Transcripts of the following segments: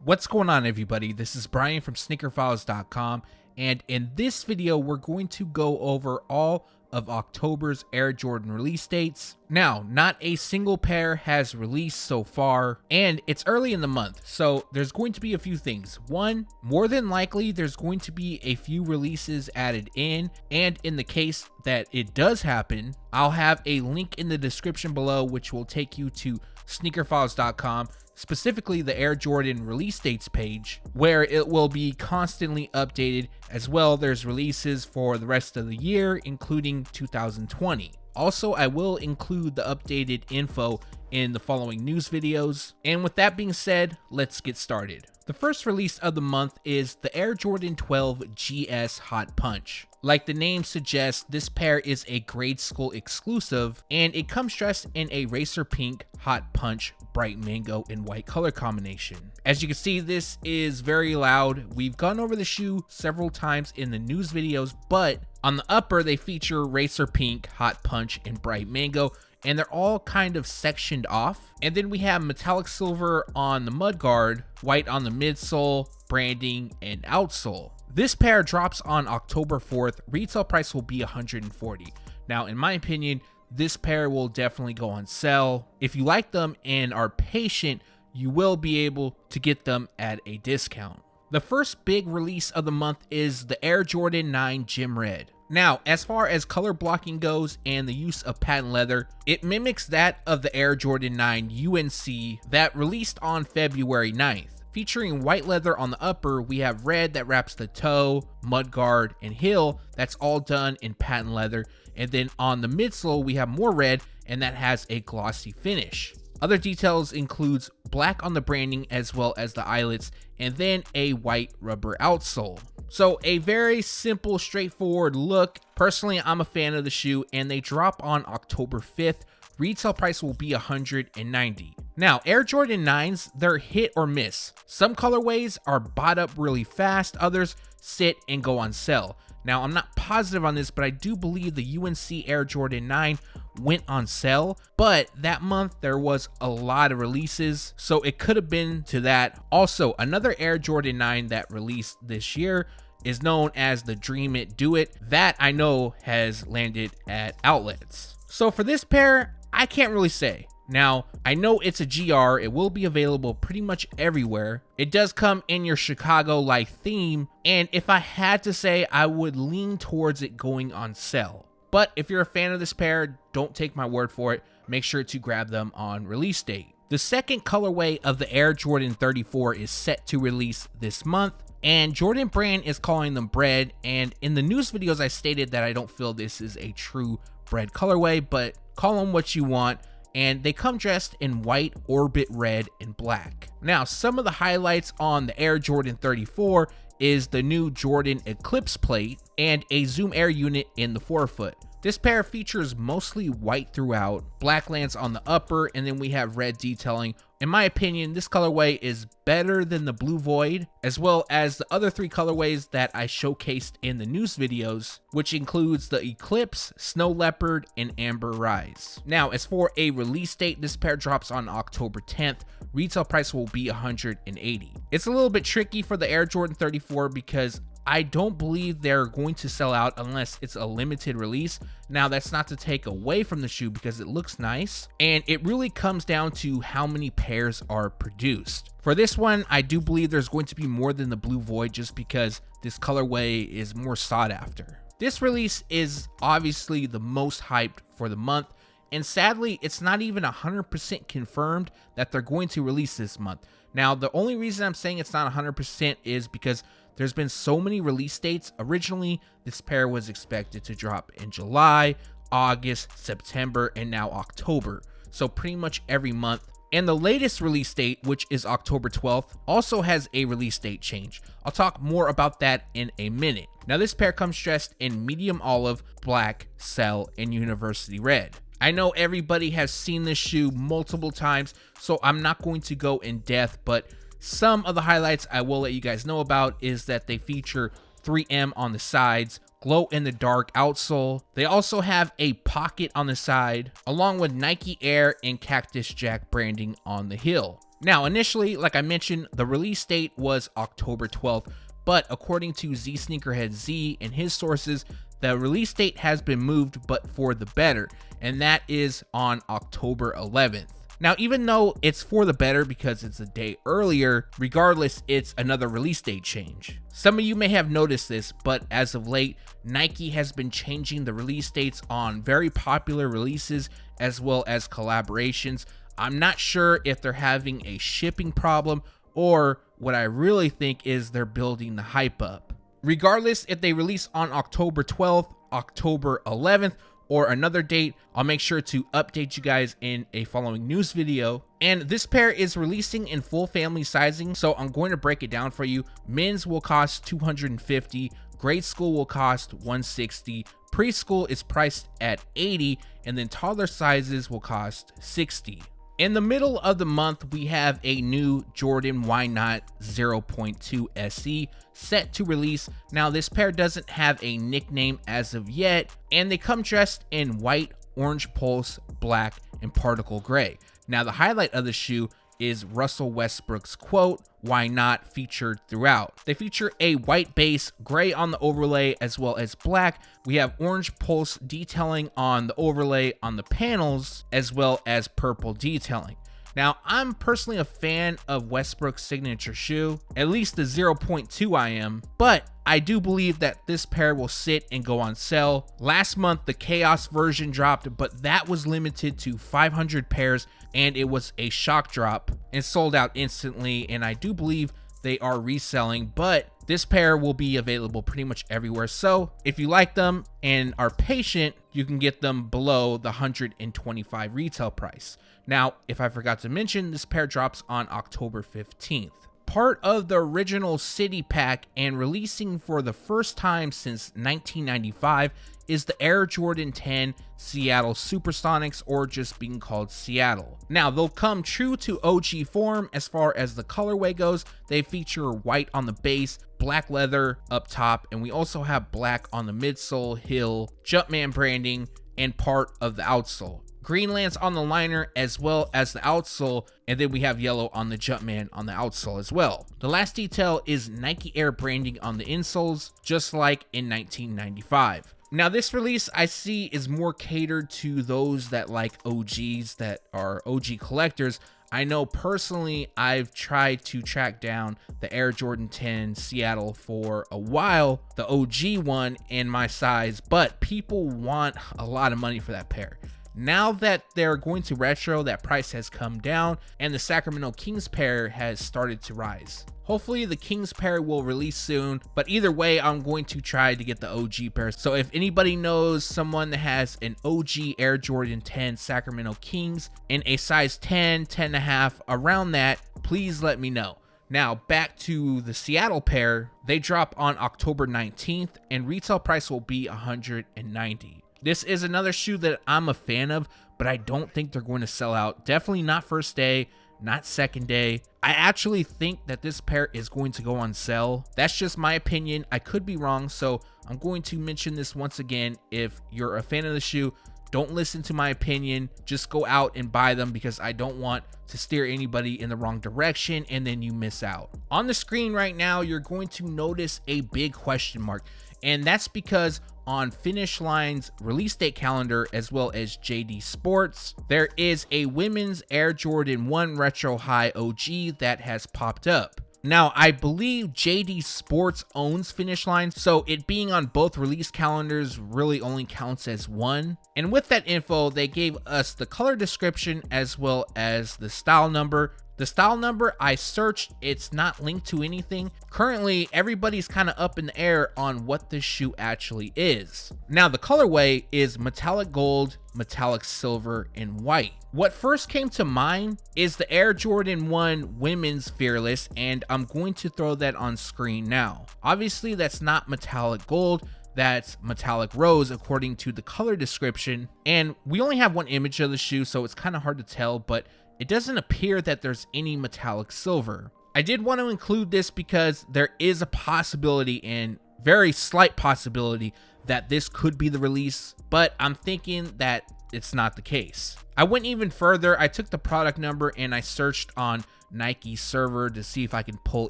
What's going on, everybody? This is Brian from SneakerFiles.com, and in this video we're going to go over all of October's Air Jordan release dates. Now, not a single pair has released so far, and it's early in the month, so there's going to be a few things. One, more than likely there's going to be a few releases added in, and in the case that it does happen, I'll have a link in the description below which will take you to SneakerFiles.com, specifically the Air Jordan release dates page, where it will be constantly updated. As well, there's releases for the rest of the year, including 2020. Also, I will include the updated info in the following news videos. And with that being said, let's get started. The first release of the month is the Air Jordan 12 GS Hot Punch. Like the name suggests, this pair is a grade school exclusive, and it comes dressed in a racer pink Hot Punch bright mango and white color combination. As you can see, this is very loud. We've gone over the shoe several times in the news videos, but on the upper they feature racer pink, Hot Punch, and bright mango, and they're all kind of sectioned off. And then we have metallic silver on the mudguard, white on the midsole, branding, and outsole. This pair drops on October 4th. Retail price will be $140. Now, in my opinion, this pair will definitely go on sale. If you like them and are patient, you will be able to get them at a discount. The first big release of the month is the Air Jordan 9 Gym Red. Now, as far as color blocking goes and the use of patent leather, it mimics that of the Air Jordan 9 UNC that released on February 9th. Featuring white leather on the upper, we have red that wraps the toe, mudguard, and heel. That's all done in patent leather. And then on the midsole, we have more red, and that has a glossy finish. Other details includes black on the branding as well as the eyelets, and then a white rubber outsole. So a very simple, straightforward look. Personally, I'm a fan of the shoe, and they drop on October 5th. Retail price will be $190. Now, Air Jordan 9s, they're hit or miss. Some colorways are bought up really fast, others sit and go on sale. Now, I'm not positive on this, but I do believe the UNC Air Jordan 9 went on sale, but that month there was a lot of releases, so it could have been to that. Also, another Air Jordan 9 that released this year is known as the Dream It Do It. That I know has landed at outlets. So for this pair, I can't really say. Now, I know it's a GR, it will be available pretty much everywhere. It does come in your Chicago-like theme, and if I had to say, I would lean towards it going on sale. But if you're a fan of this pair, don't take my word for it. Make sure to grab them on release date. The second colorway of the Air Jordan 34 is set to release this month, and Jordan Brand is calling them Bred, and in the news videos I stated that I don't feel this is a true Bred colorway, but call them what you want. And they come dressed in white, orbit red, and black. Now, some of the highlights on the Air Jordan 34 is the new Jordan Eclipse plate and a Zoom Air unit in the forefoot. This pair features mostly white throughout, black lands on the upper, and then we have red detailing. In my opinion, this colorway is better than the Blue Void, as well as the other three colorways that I showcased in the news videos, which includes the Eclipse, Snow Leopard, and Amber Rise. Now, as for a release date, this pair drops on October 10th. Retail price will be $180. It's a little bit tricky for the Air Jordan 34 because I don't believe they're going to sell out unless it's a limited release. Now, that's not to take away from the shoe because it looks nice, and it really comes down to how many pairs are produced. For this one, I do believe there's going to be more than the Blue Void just because this colorway is more sought after. This release is obviously the most hyped for the month, and sadly, it's not even 100% confirmed that they're going to release this month. Now, the only reason I'm saying it's not 100% is because there's been so many release dates. Originally, this pair was expected to drop in July, August, September, and now October. So pretty much every month. And the latest release date, which is October 12th, also has a release date change. I'll talk more about that in a minute. Now, this pair comes dressed in medium olive, black, cell, and university red. I know everybody has seen this shoe multiple times, so I'm not going to go in depth, but some of the highlights I will let you guys know about is that they feature 3M on the sides, glow in the dark outsole. They also have a pocket on the side, along with Nike Air and Cactus Jack branding on the heel. Now, initially, like I mentioned, the release date was October 12th, but according to Z Sneakerhead Z and his sources, the release date has been moved, but for the better, and that is on October 11th. Now, even though it's for the better because it's a day earlier, regardless, it's another release date change. Some of you may have noticed this, but as of late, Nike has been changing the release dates on very popular releases as well as collaborations. I'm not sure if they're having a shipping problem or what I really think is they're building the hype up. Regardless, if they release on October 12th, October 11th, or another date, I'll make sure to update you guys in a following news video. And this pair is releasing in full family sizing, so I'm going to break it down for you. Men's will cost $250, grade school will cost $160, preschool is priced at $80, and then toddler sizes will cost $60. In the middle of the month, we have a new Jordan Why Not 0.2 SE set to release. Now, this pair doesn't have a nickname as of yet, and they come dressed in white, orange pulse, black, and particle gray. Now, the highlight of the shoe is Russell Westbrook's quote, "Why not?" featured throughout. They feature a white base, gray on the overlay, as well as black. We have orange pulse detailing on the overlay on the panels, as well as purple detailing. Now, I'm personally a fan of Westbrook's signature shoe, at least the 0.2 I am, but I do believe that this pair will sit and go on sale. Last month, the Chaos version dropped, but that was limited to 500 pairs, and it was a shock drop and sold out instantly, and I do believe they are reselling, but this pair will be available pretty much everywhere. So if you like them and are patient, you can get them below the $125 retail price. Now, if I forgot to mention, this pair drops on October 15th. Part of the original City Pack and releasing for the first time since 1995 is the Air Jordan 10 Seattle Supersonics, or just being called Seattle. Now, they'll come true to OG form as far as the colorway goes. They feature white on the base, black leather up top, and we also have black on the midsole, heel, Jumpman branding, and part of the outsole. Green lands on the liner as well as the outsole, and then we have yellow on the Jumpman on the outsole as well. The last detail is Nike Air branding on the insoles, just like in 1995. Now, this release I see is more catered to those that like OGs, that are OG collectors. I know personally I've tried to track down the Air Jordan 10 Seattle for a while, the OG one in my size, but people want a lot of money for that pair. Now that they're going to retro, that price has come down and the Sacramento Kings pair has started to rise. Hopefully the Kings pair will release soon, but either way, I'm going to try to get the OG pair. So if anybody knows someone that has an OG Air Jordan 10 Sacramento Kings in a size 10, 10.5, around that, please let me know. Now back to the Seattle pair, they drop on October 19th and retail price will be $190. This is another shoe that I'm a fan of, but I don't think they're going to sell out. Definitely not first day, not second day. I actually think that this pair is going to go on sale. That's just my opinion. I could be wrong, so I'm going to mention this once again. If you're a fan of the shoe, don't listen to my opinion. Just go out and buy them, because I don't want to steer anybody in the wrong direction and then you miss out. On the screen right now, you're going to notice a big question mark, and that's because on Finish Line's release date calendar, as well as JD Sports, there is a women's Air Jordan 1 Retro High OG that has popped up. Now, I believe JD Sports owns Finish Line, so it being on both release calendars really only counts as one. And with that info, they gave us the color description as well as the style number. The style number I searched, it's not linked to anything. Currently, everybody's kind of up in the air on what this shoe actually is. Now, the colorway is metallic gold, metallic silver, and white. What first came to mind is the Air Jordan 1 Women's Fearless, and I'm going to throw that on screen now. Obviously, that's not metallic gold. That's metallic rose according to the color description. And we only have one image of the shoe, so it's kind of hard to tell, but it doesn't appear that there's any metallic silver. I did want to include this because there is a possibility, and very slight possibility, that this could be the release, but I'm thinking that it's not the case. I went even further. I took the product number and I searched on Nike server to see if I can pull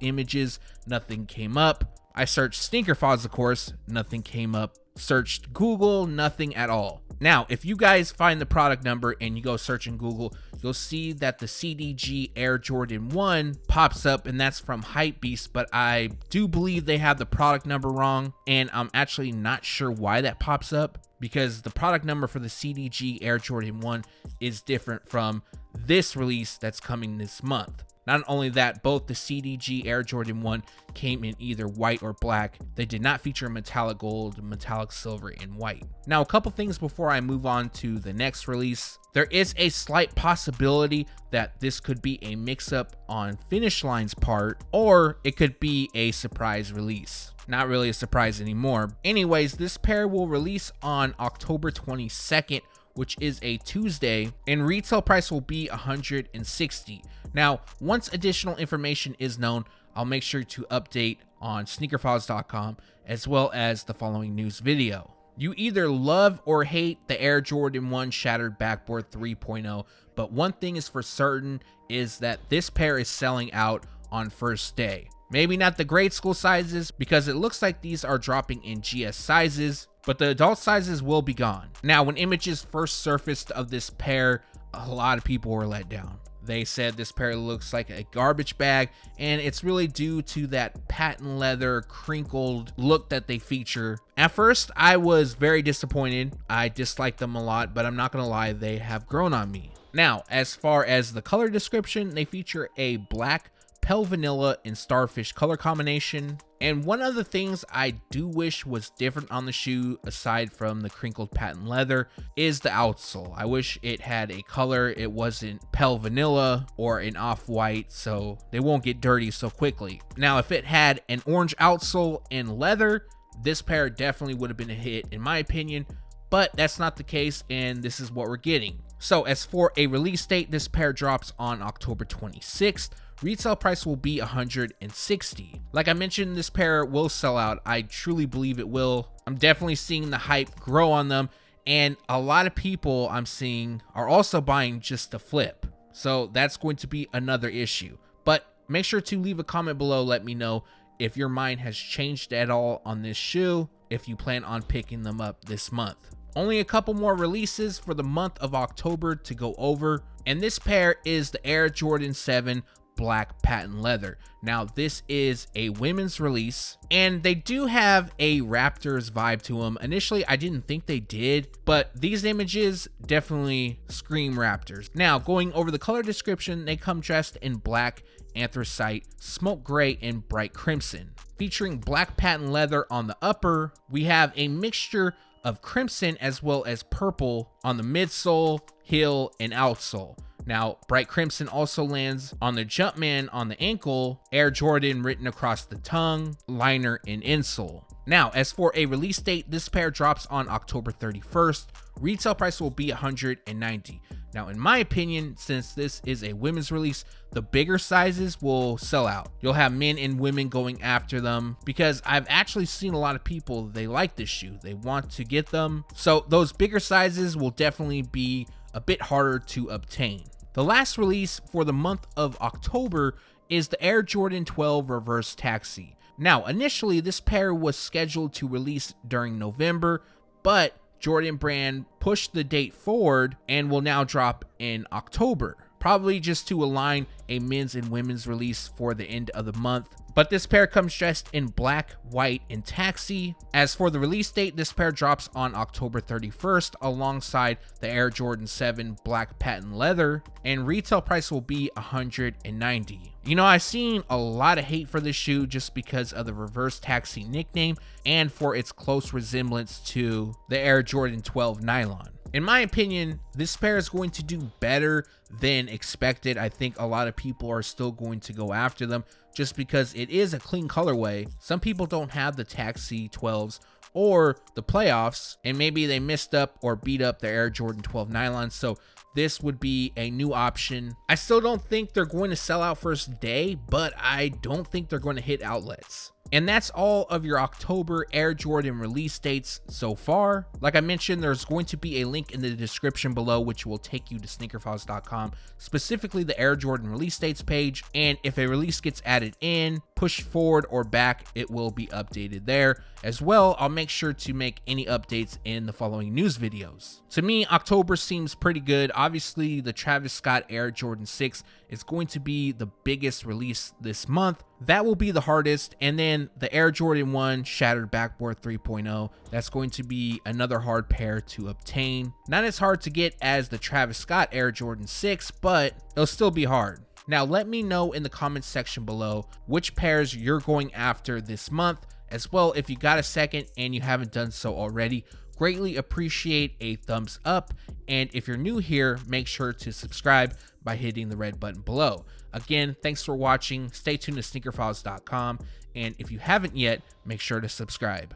images. Nothing came up. I searched Sneaker Files, of course, nothing came up. Searched Google, nothing at all. Now, if you guys find the product number and you go search in Google, you'll see that the CDG Air Jordan 1 pops up, and that's from Hypebeast, but I do believe they have the product number wrong, and I'm actually not sure why that pops up, because the product number for the CDG Air Jordan 1 is different from this release that's coming this month. Not only that, both the CDG Air Jordan 1 came in either white or black. They did not feature metallic gold, metallic silver, and white. Now, a couple things before I move on to the next release. There is a slight possibility that this could be a mix-up on Finish Line's part, or it could be a surprise release. Not really a surprise anymore. Anyways, this pair will release on October 22nd, which is a Tuesday, and retail price will be $160. Now, once additional information is known, I'll make sure to update on SneakerFiles.com as well as the following news video. You either love or hate the Air Jordan 1 Shattered Backboard 3.0, but one thing is for certain is that this pair is selling out on first day. Maybe not the grade school sizes, because it looks like these are dropping in GS sizes, but the adult sizes will be gone. Now, when images first surfaced of this pair, a lot of people were let down. They said this pair looks like a garbage bag, and it's really due to that patent leather crinkled look that they feature. At first, I was very disappointed. I disliked them a lot, but I'm not gonna lie, they have grown on me. Now, as far as the color description, they feature a black, pale vanilla, and starfish color combination. And one of the things I do wish was different on the shoe, aside from the crinkled patent leather, is the outsole. I wish it had a color. It wasn't pale vanilla or an off-white, so they won't get dirty so quickly. Now, if it had an orange outsole and leather, this pair definitely would have been a hit in my opinion, but that's not the case, and this is what we're getting. So as for a release date, this pair drops on October 26th. Retail price will be $160. Like I mentioned, this pair will sell out. I truly believe it will. I'm definitely seeing the hype grow on them, and a lot of people I'm seeing are also buying just to flip. So that's going to be another issue. But make sure to leave a comment below. Let me know if your mind has changed at all on this shoe, if you plan on picking them up this month. Only a couple more releases for the month of October to go over, and this pair is the Air Jordan 7 black patent leather. Now, this is a women's release, and they do have a Raptors vibe to them. Initially, I didn't think they did, but these images definitely scream Raptors. Now, going over the color description, they come dressed in black, anthracite, smoke gray, and bright crimson. Featuring black patent leather on the upper, we have a mixture of crimson as well as purple on the midsole, heel, and outsole. Now, bright crimson also lands on the Jumpman on the ankle, Air Jordan written across the tongue, liner, and insole. Now, as for a release date, this pair drops on October 31st. Retail price will be $190. Now, in my opinion, since this is a women's release, the bigger sizes will sell out. You'll have men and women going after them, because I've actually seen a lot of people, they like this shoe. They want to get them. So those bigger sizes will definitely be a bit harder to obtain. The last release for the month of October is the Air Jordan 12 Reverse Taxi. Now, initially, this pair was scheduled to release during November, but Jordan Brand pushed the date forward and will now drop in October, probably just to align a men's and women's release for the end of the month. But this pair comes dressed in black, white, and taxi. As for the release date, this pair drops on October 31st alongside the Air Jordan 7 black patent leather, and retail price will be $190. You know, I've seen a lot of hate for this shoe just because of the reverse taxi nickname and for its close resemblance to the Air Jordan 12 nylon. In my opinion, this pair is going to do better than expected. I think a lot of people are still going to go after them just because it is a clean colorway. Some people don't have the Taxi 12s or the playoffs, and maybe they missed up or beat up their Air Jordan 12 nylon, so this would be a new option. I still don't think they're going to sell out first day, but I don't think they're going to hit outlets. And that's all of your October Air Jordan release dates so far. Like I mentioned, there's going to be a link in the description below which will take you to SneakerFiles.com, specifically the Air Jordan release dates page. And if a release gets added in, pushed forward or back, it will be updated there. As well, I'll make sure to make any updates in the following news videos. To me, October seems pretty good. Obviously, the Travis Scott Air Jordan 6 is going to be the biggest release this month. That will be the hardest. And then the Air Jordan 1 Shattered Backboard 3.0, that's going to be another hard pair to obtain. Not as hard to get as the Travis Scott Air Jordan 6, but it'll still be hard. Now, let me know in the comments section below which pairs you're going after this month. As well, if you got a second and you haven't done so already, greatly appreciate a thumbs up. And if you're new here, make sure to subscribe by hitting the red button below. Again, thanks for watching. Stay tuned to SneakerFiles.com. And if you haven't yet, make sure to subscribe.